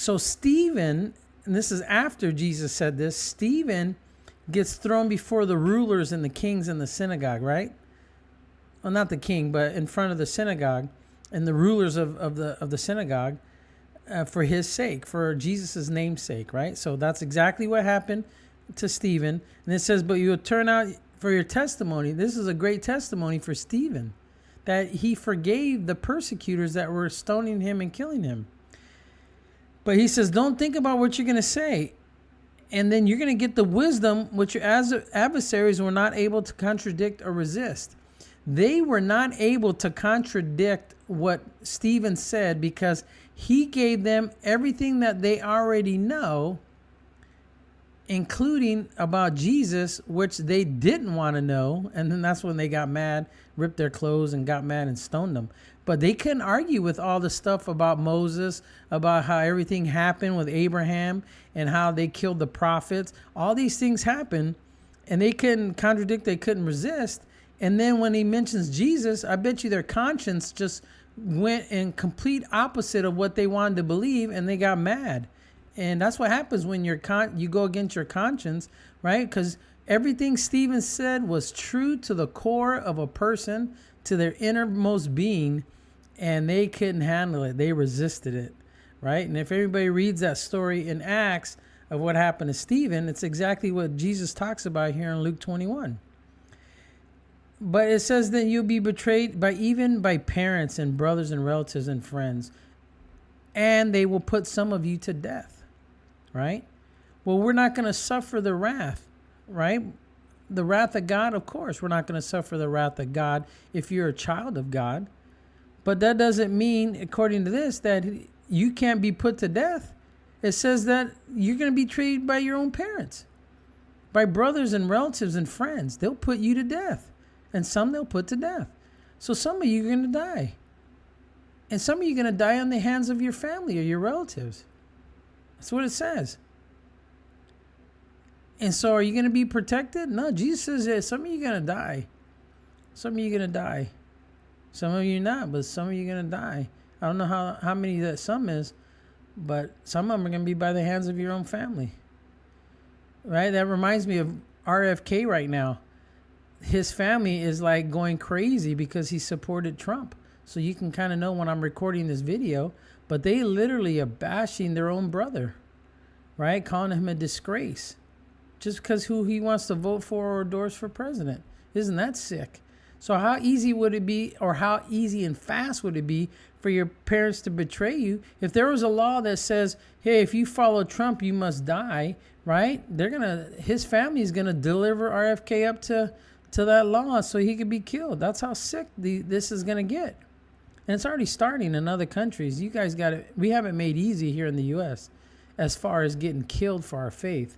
So Stephen, and this is after Jesus said this, Stephen gets thrown before the rulers and the kings in the synagogue, right? Well, not the king, but in front of the synagogue and the rulers of the synagogue for his sake, for Jesus' name's sake, right? So that's exactly what happened to Stephen. And it says, but you will turn out for your testimony. This is a great testimony for Stephen, that he forgave the persecutors that were stoning him and killing him. But he says, don't think about what you're going to say. And then you're going to get the wisdom which your adversaries were not able to contradict or resist. They were not able to contradict what Stephen said because he gave them everything that they already know, including about Jesus, which they didn't want to know. And then that's when they got mad, ripped their clothes and got mad and stoned them. But they couldn't argue with all the stuff about Moses, about how everything happened with Abraham and how they killed the prophets. All these things happened and they couldn't contradict, they couldn't resist. And then when he mentions Jesus, I bet you their conscience just went in complete opposite of what they wanted to believe, and they got mad. And that's what happens when you go against your conscience, right? Because everything Stephen said was true to the core of a person, to their innermost being, and they couldn't handle it. They resisted it, right? And if everybody reads that story in Acts of what happened to Stephen, it's exactly what Jesus talks about here in Luke 21. But it says that you'll be betrayed even by parents and brothers and relatives and friends, and they will put some of you to death, right? Well, we're not going to suffer the wrath, right? The wrath of God, of course, we're not going to suffer the wrath of God if you're a child of God. But that doesn't mean, according to this, that you can't be put to death. It says that you're going to be treated by your own parents, by brothers and relatives and friends. They'll put you to death. And some they'll put to death. So some of you are going to die. And some of you are going to die on the hands of your family or your relatives. That's what it says. And so are you going to be protected? No, Jesus says that some of you are going to die. Some of you are going to die. Some of you not, but some of you are going to die. I don't know how many that some is, but some of them are going to be by the hands of your own family. Right? That reminds me of RFK right now. His family is like going crazy because he supported Trump. So you can kind of know when I'm recording this video, but they literally are bashing their own brother, right? Calling him a disgrace just because who he wants to vote for or endorse for president. Isn't that sick? So how easy would it be, or how easy and fast would it be for your parents to betray you? If there was a law that says, hey, if you follow Trump, you must die, right? His family is going to deliver RFK up to that law so he could be killed. That's how sick this is going to get. And it's already starting in other countries. You guys got it. We have it made easy here in the U.S. as far as getting killed for our faith.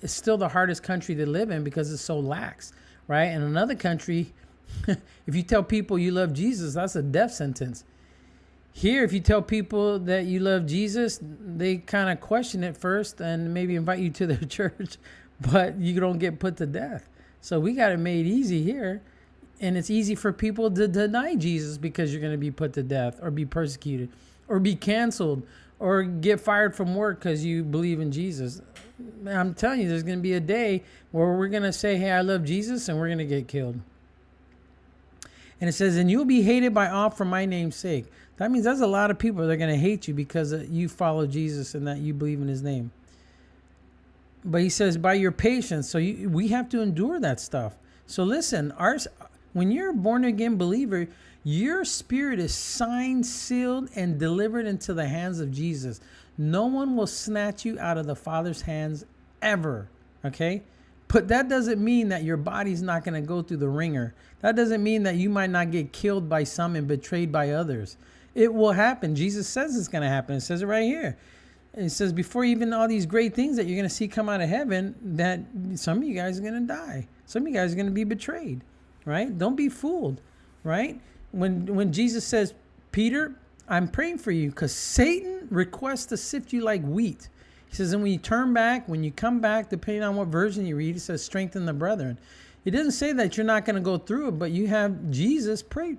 It's still the hardest country to live in because it's so lax, right? In another country, if you tell people you love Jesus, that's a death sentence. Here, if you tell people that you love Jesus, they kind of question it first and maybe invite you to their church, but you don't get put to death. So we got it made easy here. And it's easy for people to deny Jesus because you're going to be put to death or be persecuted or be canceled or get fired from work because you believe in Jesus. I'm telling you, there's going to be a day where we're going to say, hey, I love Jesus, and we're going to get killed. And it says, and you'll be hated by all for my name's sake. That means there's a lot of people that are going to hate you because you follow Jesus and that you believe in his name. But he says, by your patience. So we have to endure that stuff. So listen, when you're a born-again believer, your spirit is signed, sealed, and delivered into the hands of Jesus. No one will snatch you out of the Father's hands ever, okay? But that doesn't mean that your body's not going to go through the ringer. That doesn't mean that you might not get killed by some and betrayed by others. It will happen. Jesus says it's going to happen. It says it right here. It says before even all these great things that you're going to see come out of heaven, that some of you guys are going to die. Some of you guys are going to be betrayed, right? Don't be fooled, right? When Jesus says, Peter, I'm praying for you because Satan requests to sift you like wheat. He says, and when you come back, depending on what version you read, it says strengthen the brethren. It doesn't say that you're not going to go through it, but you have Jesus prayed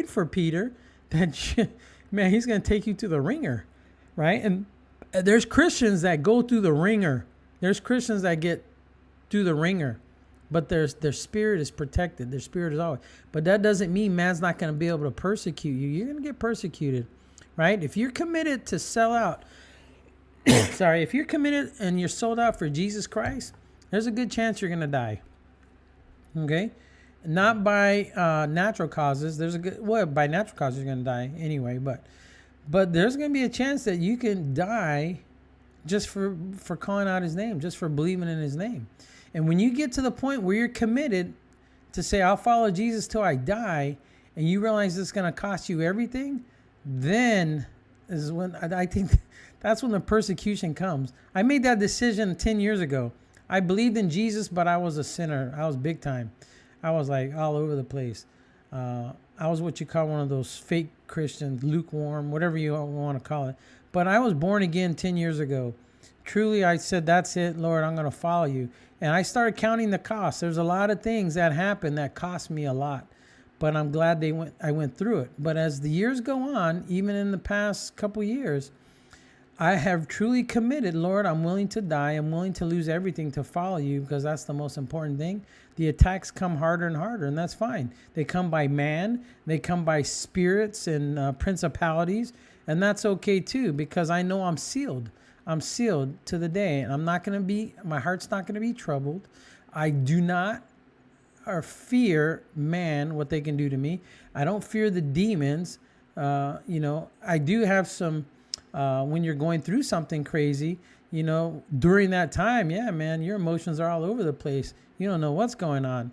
for Peter that, man, he's going to take you to the ringer. right? And there's Christians that go through the ringer. There's Christians that get through the ringer, but their spirit is protected. Their spirit is always. But that doesn't mean man's not going to be able to persecute you. You're going to get persecuted, right? If you're committed to sell out, if you're committed and you're sold out for Jesus Christ, there's a good chance you're going to die. Okay? Not by natural causes. By natural causes you're going to die anyway, but there's going to be a chance that you can die just for calling out his name, just for believing in his name. And when you get to the point where you're committed to say, I'll follow Jesus till I die, and you realize it's going to cost you everything, then is when I think that's when the persecution comes. I made that decision 10 years ago. I believed in Jesus, but I was a sinner. I was big time. I was like all over the place. I was what you call one of those fake Christians, lukewarm, whatever you want to call it. But I was born again 10 years ago. Truly, I said, that's it, Lord, I'm going to follow you. And I started counting the costs. There's a lot of things that happened that cost me a lot. But I'm glad I went through it. But as the years go on, even in the past couple years, I have truly committed, Lord, I'm willing to die. I'm willing to lose everything to follow you, because that's the most important thing. The attacks come harder and harder, and that's fine. They come by man. They come by spirits and principalities, and that's okay too, because I know I'm sealed. I'm sealed to the day, and my heart's not going to be troubled. I do not fear man, what they can do to me. I don't fear the demons. I do have some... when you're going through something crazy, during that time, yeah, man, your emotions are all over the place. You don't know what's going on,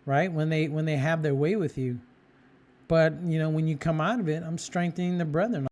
right? When they have their way with you. But, when you come out of it, I'm strengthening the brethren.